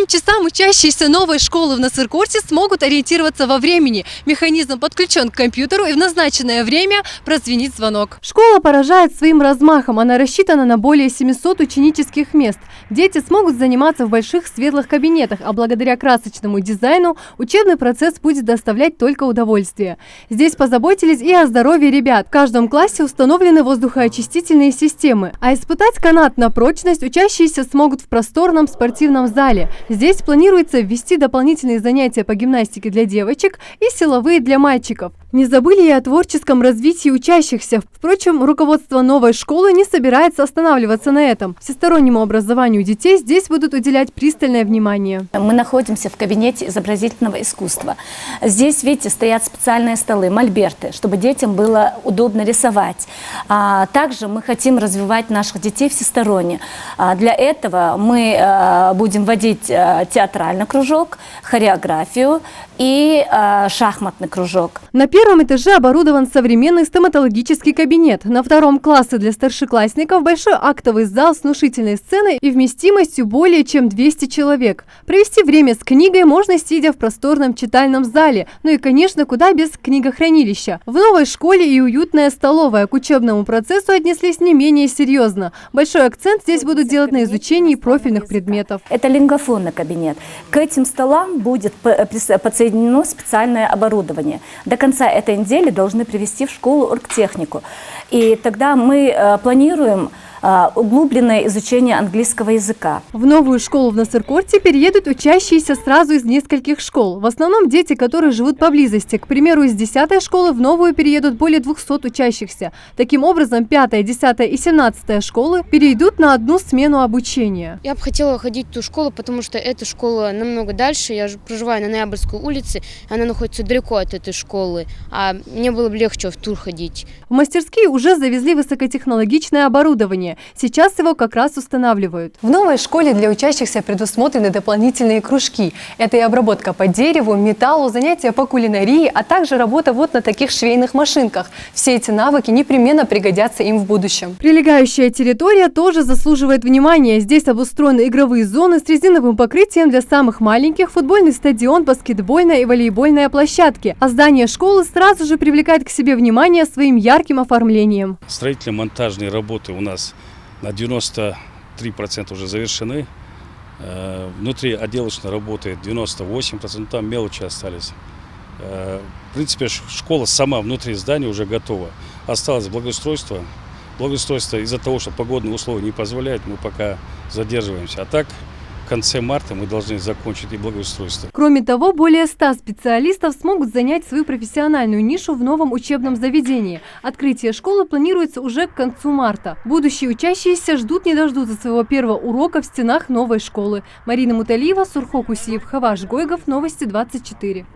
школьным часам учащиеся новой школы в Насыркорте смогут ориентироваться во времени. Механизм подключен к компьютеру, и в назначенное время прозвенит звонок. Школа поражает своим размахом. Она рассчитана на более 700 ученических мест. Дети смогут заниматься в больших светлых кабинетах, а благодаря красочному дизайну учебный процесс будет доставлять только удовольствие. Здесь позаботились и о здоровье ребят. В каждом классе установлены воздухоочистительные системы. А испытать канат на прочность учащиеся смогут в просторном спортивном зале. Здесь планируется ввести дополнительные занятия по гимнастике для девочек и силовые для мальчиков. Не забыли и о творческом развитии учащихся. Впрочем, руководство новой школы не собирается останавливаться на этом. Всестороннему образованию детей здесь будут уделять пристальное внимание. Мы находимся в кабинете изобразительного искусства. Здесь, видите, стоят специальные столы, мольберты, чтобы детям было удобно рисовать. Также мы хотим развивать наших детей всесторонне. Для этого мы будем вводить театральный кружок, хореографию и шахматный кружок. На первом этаже оборудован современный стоматологический кабинет. На втором классе для старшеклассников большой актовый зал с внушительной сценой и вместимостью более чем 200 человек. Провести время с книгой можно, сидя в просторном читальном зале. Ну и, конечно, куда без книгохранилища. В новой школе и уютная столовая. К учебному процессу отнеслись не менее серьезно. Большой акцент здесь будут делать на изучении профильных предметов. Это лингофонный кабинет. К этим столам будет подсоединено специальное оборудование. До конца этой недели должны привести в школу оргтехнику. И тогда мы планируем углубленное изучение английского языка. В новую школу в Насыркорте переедут учащиеся сразу из нескольких школ. В основном дети, которые живут поблизости. К примеру, из 10-й школы в новую переедут более 200 учащихся. Таким образом, 5-я, 10-я и 17-я школы перейдут на одну смену обучения. Я бы хотела ходить в ту школу, потому что эта школа намного дальше. Я же проживаю на Ноябрьской улице, она находится далеко от этой школы, а мне было бы легче в тур ходить. В мастерские уже завезли высокотехнологичное оборудование. Сейчас его как раз устанавливают. В новой школе для учащихся предусмотрены дополнительные кружки. Это и обработка по дереву, металлу, занятия по кулинарии, а также работа вот на таких швейных машинках. Все эти навыки непременно пригодятся им в будущем. Прилегающая территория тоже заслуживает внимания. Здесь обустроены игровые зоны с резиновым покрытием для самых маленьких, футбольный стадион, баскетбольная и волейбольная площадки. А здание школы сразу же привлекает к себе внимание своим ярким оформлением. Строительно-монтажные работы у нас на 93% уже завершены. Внутри отделочно работает 98%, там мелочи остались. В принципе, школа сама внутри здания уже готова. Осталось благоустройство. Благоустройство из-за того, что погодные условия не позволяют, мы пока задерживаемся. А так, в конце марта мы должны закончить и благоустройство. Кроме того, более 100 специалистов смогут занять свою профессиональную нишу в новом учебном заведении. Открытие школы планируется уже к концу марта. Будущие учащиеся ждут не дождутся своего первого урока в стенах новой школы. Марина Муталиева, Сурхо Кусиев, Хаваш Гойгов, Новости 24.